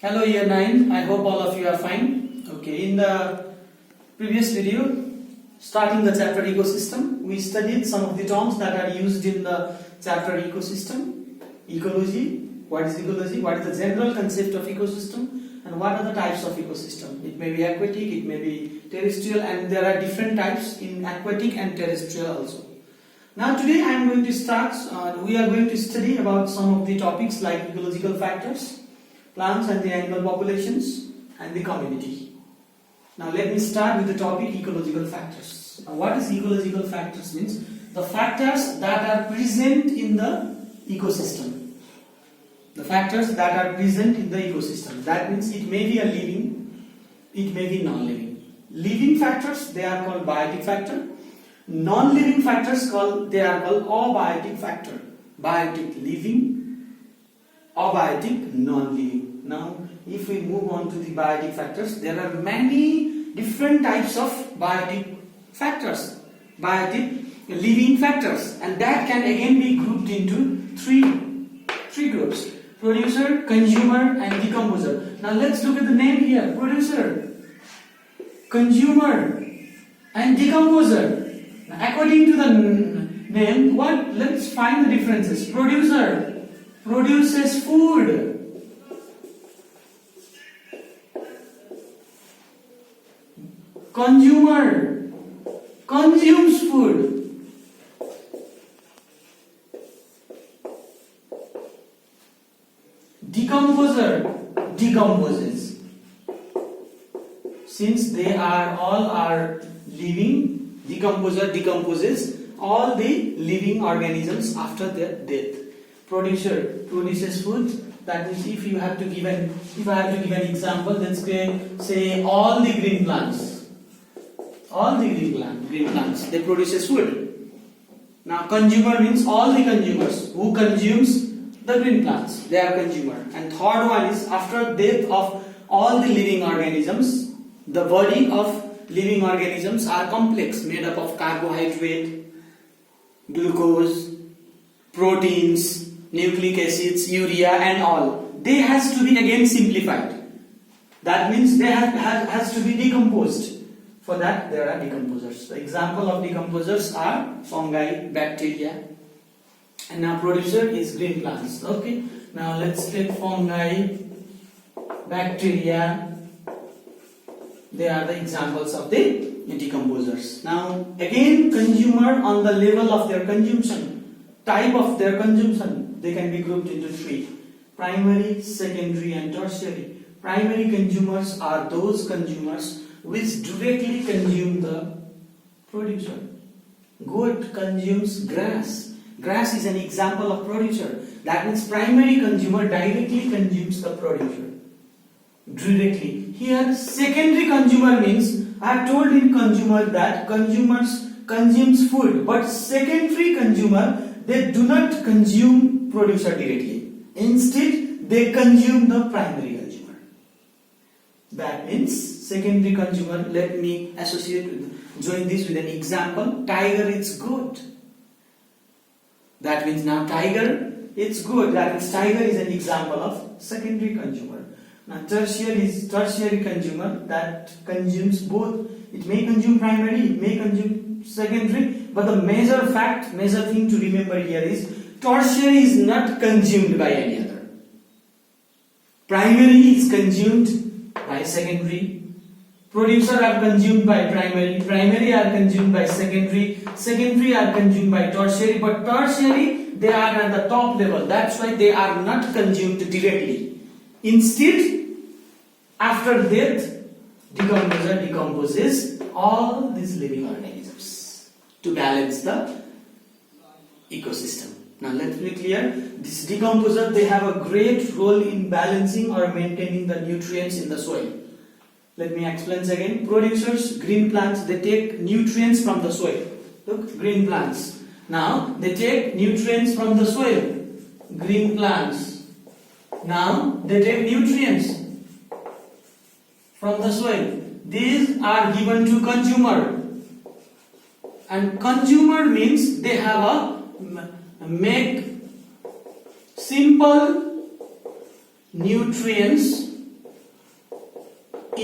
Hello year 9, I hope all of you are fine. Okay, in the previous video, starting the chapter ecosystem, we studied some of the terms that are used in the chapter ecosystem. Ecology, what is the general concept of ecosystem, and what are the types of ecosystem. It may be aquatic, it may be terrestrial, and there are different types in aquatic and terrestrial also. Now today I am going to start, we are going to study about some of the topics like ecological factors, plants and the animal populations, and the community. Now let me start with the topic ecological factors. Now, what is ecological factors means? The factors that are present in the ecosystem. The factors that are present in the ecosystem. That means it may be a living, it may be non-living. Living factors, they are called biotic factor. Non-living factors, they are called abiotic factor. Biotic living, abiotic non-living. Now, if we move on to the biotic factors, there are many different types of biotic factors, biotic living factors, and that can again be grouped into three groups: producer, consumer, and decomposer. Now, let's look at the name here: producer, consumer, and decomposer. Now, according to the name, let's find the differences. Producer produces food. Consumer consumes food. Decomposer decomposes. Since they are living, decomposer decomposes all the living organisms after their death. Producer produces food. That means if I have to give an example, then say all the green plants. All the green plants, they produces food. Now consumer means all the consumers who consumes the green plants, they are consumer. And third one is after death of all the living organisms, the body of living organisms are complex, made up of carbohydrate, glucose, proteins, nucleic acids, urea, and all. They has to be again simplified. That means they has to be decomposed. For that, there are decomposers. The example of decomposers are fungi, bacteria, and now producer is green plants. Okay. Now let's take fungi, bacteria. They are the examples of the decomposers. Now again, consumer on the level of their consumption, type of their consumption, they can be grouped into three: primary, secondary, and tertiary. Primary consumers are those consumers which directly consume the producer. Goat consumes grass. Grass is an example of producer. That means primary consumer directly consumes the producer. Directly. Here secondary consumer means, I have told in consumer that consumers consumes food, but secondary consumer, they do not consume producer directly. Instead, they consume the primary consumer. That means secondary consumer, let me join this with an example. Tiger is goat. That means now tiger is good. That means tiger is an example of secondary consumer. Now tertiary consumer, that consumes both. It may consume primary, it may consume secondary, but the major thing to remember here is tertiary is not consumed by any other. Primary is consumed by secondary. Producer are consumed by primary are consumed by secondary are consumed by tertiary, but tertiary, they are at the top level. That's why they are not consumed directly. Instead, after death, decomposer decomposes all these living organisms to balance the ecosystem. Now let's be clear, this decomposer, they have a great role in balancing or maintaining the nutrients in the soil. Let me explain again. Producers, green plants, they take nutrients from the soil. Look, green plants. Now, they take nutrients from the soil. Green plants. Now, they take nutrients from the soil. These are given to consumer. And consumer means they have make simple nutrients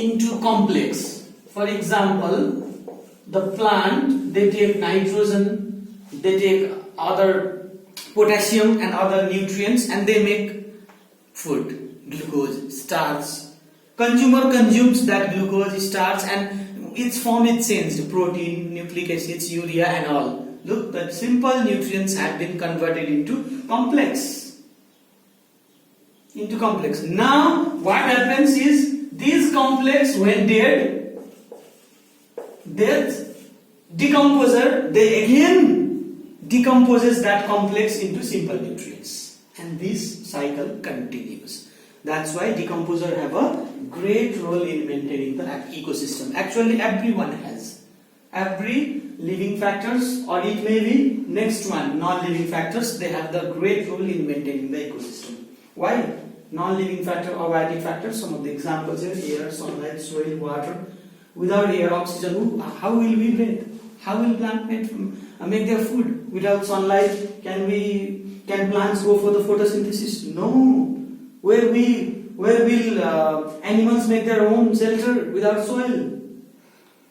into complex. For example, the plant, they take nitrogen, they take other potassium and other nutrients, and they make food, glucose, starch. Consumer consumes that glucose, starch, and its form is changed, protein, nucleic acids, urea and all. Look, that simple nutrients have been converted into complex. Now what happens is, these complex when dead, death, decomposer, they again decomposes that complex into simple nutrients, and this cycle continues. That's why decomposer have a great role in maintaining the ecosystem. Actually everyone has, every living factors, or it may be next one, non-living factors, they have the great role in maintaining the ecosystem. Why? Non-living factor, abiotic factors, some of the examples here: air, sunlight, soil, water. Without air, oxygen, how will we breathe? How will plant make their food? Without sunlight, can plants go for the photosynthesis? No. Where will animals make their own shelter without soil?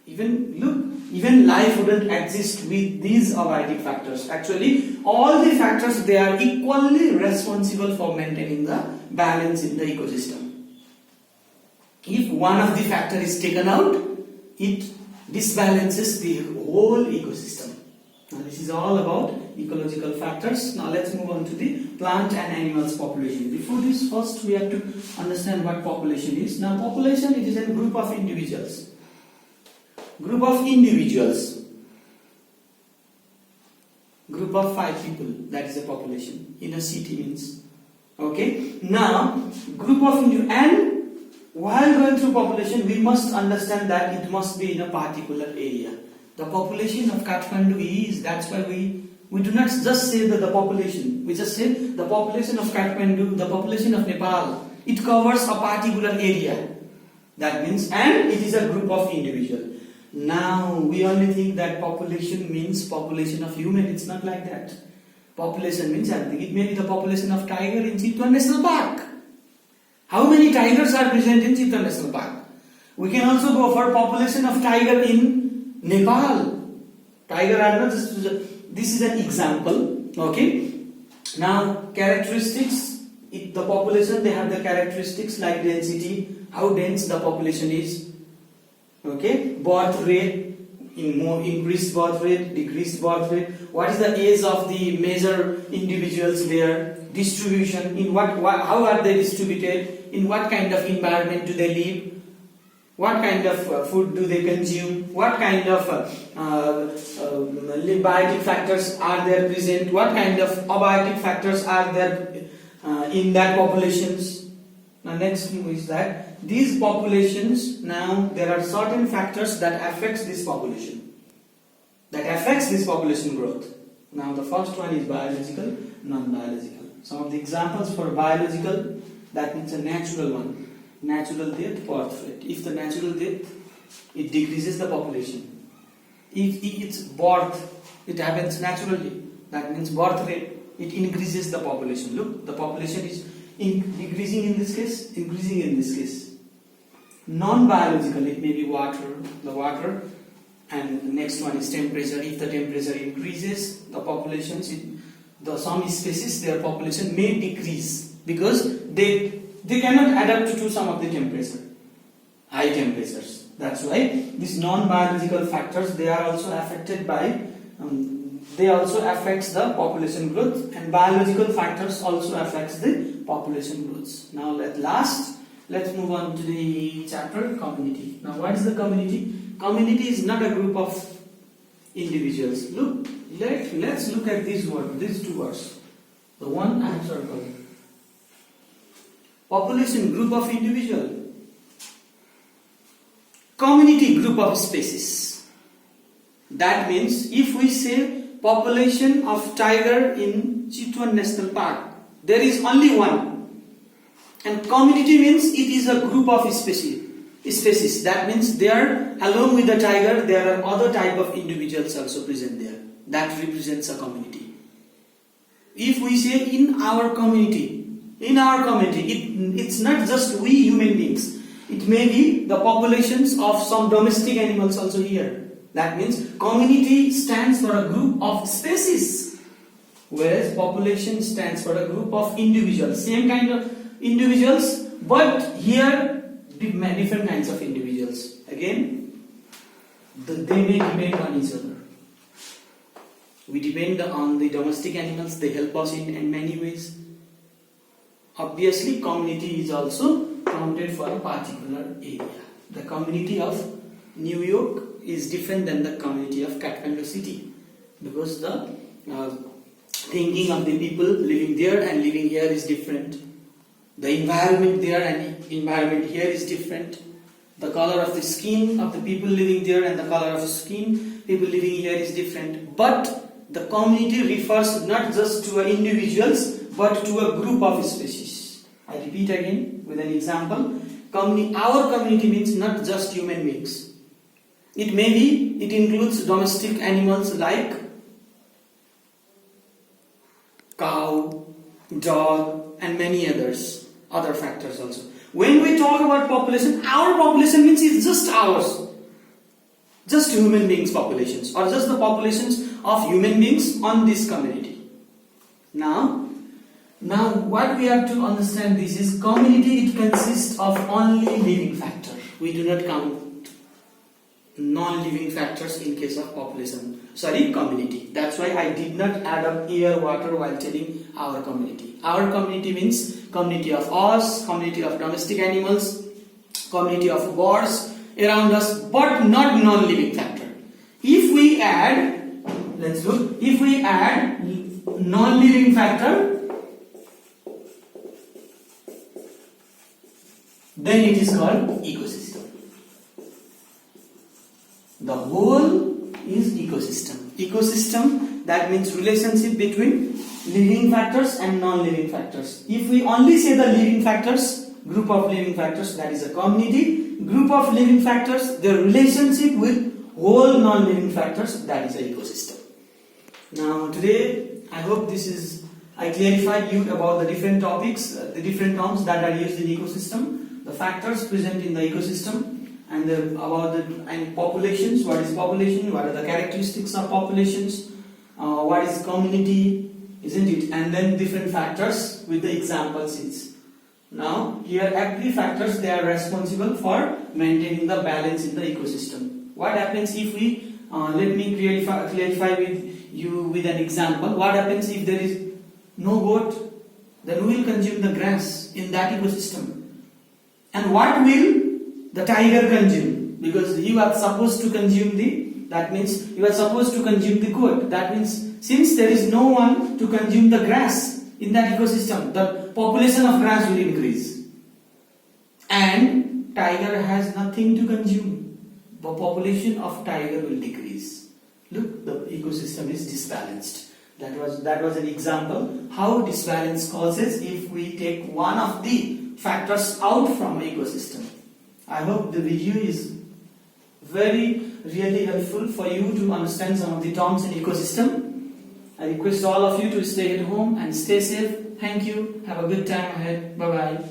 Even life wouldn't exist with these abiotic factors. Actually, all the factors, they are equally responsible for maintaining the balance in the ecosystem. If one of the factor is taken out, it disbalances the whole ecosystem. Now this is all about ecological factors. Now let's move on to the plant and animals population. Before this, first we have to understand what population is. Now population, it is a group of individuals. Group of 5 people, that is a population. In a city means. Okay. Now group of individuals, and while going through population, we must understand that it must be in a particular area. The population of Kathmandu is, that's why we do not just say that the population, we just say the population of Kathmandu, the population of Nepal. It covers a particular area. That means, and it is a group of individuals. Now we only think that population means population of human. It's not like that. Population means everything. It may be the population of tiger in Chitwan National Park. How many tigers are present in Chitwan National Park? We can also go for population of tiger in Nepal. Tiger are not just, this is an example. Okay. Now characteristics. The population, they have the characteristics like density, how dense the population is. Okay, birth rate, increased birth rate, decreased birth rate. What is the age of the major individuals there? Distribution, in how are they distributed? In what kind of environment do they live? What kind of food do they consume? What kind of biotic factors are there present? What kind of abiotic factors are there in that populations? Now next is that these populations, now there are certain factors that affects this population, growth. Now the first one is biological, non-biological. Some of the examples for biological, that means a natural one. Natural death, birth rate. If the natural death, it decreases the population. If it's birth, it happens naturally. That means birth rate, it increases the population. Look, the population is decreasing in this case, increasing in this case. Non-biological, it may be the water, and the next one is temperature. If the temperature increases, the populations, some species, their population may decrease because they cannot adapt to some of the temperature, high temperatures. That's why these non-biological factors, they are also affected by, they also affects the population growth, and biological factors also affects the population growth. Now let's move on to the chapter community. Now what is the community? Community is not a group of individuals. Look, let's look at these two words. The one I have circled. Population, group of individual. Community, group of species. That means if we say population of tiger in Chitwan National Park, there is only one. And community means it is a group of species. That means there, along with the tiger, there are other type of individuals also present there. That represents a community. If we say in our community, it's not just we human beings. it may be the populations of some domestic animals also here. That means community stands for a group of species, whereas population stands for a group of individuals. Same kind of individuals, but here different kinds of individuals. Again, they may depend on each other. We depend on the domestic animals, they help us in many ways. Obviously, community is also counted for a particular area. The community of New York is different than the community of Kathmandu city, because the thinking of the people living there and living here is different. The environment there and environment here is different. The color of the skin of the people living there and the color of skin people living here is different. But the community refers not just to individuals but to a group of species. I repeat again with an example. Our community means not just human beings. It includes domestic animals like cow, dog, and many other factors also. When we talk about population, our population means it's just ours. Just human beings populations, or just the populations of human beings on this community. Now what we have to understand this is community, it consists of only living factor. We do not count non-living factors in case of community. That's why I did not add up air, water while telling our community. Our community means community of us, community of domestic animals, community of birds around us, but not non-living factor. If we add, let's look, if we add non-living factor, then it is called ecosystem. The whole is ecosystem. Ecosystem, that means relationship between living factors and non-living factors. If we only say the living factors, group of living factors, that is a community. Group of living factors, their relationship with whole non-living factors, that is a ecosystem. Now today, I hope I clarified you about the different topics, the different terms that are used in ecosystem, the factors present in the ecosystem, and about populations. What is population? What are the characteristics of populations? What is community? Isn't it? And then different factors with the examples. Now here every factors, they are responsible for maintaining the balance in the ecosystem. What happens if we let me clarify with you with an example. What happens if there is no goat? Then we will consume the grass in that ecosystem. And what will the tiger consume? Because you are supposed to consume that means you are supposed to consume the goat. That means since there is no one to consume the grass in that ecosystem, the population of grass will increase. And tiger has nothing to consume. The population of tiger will decrease. Look, the ecosystem is disbalanced. That was an example how disbalance causes if we take one of the factors out from ecosystem. I hope the video is really helpful for you to understand some of the terms in ecosystem. I request all of you to stay at home and stay safe. Thank you. Have a good time ahead. Bye bye.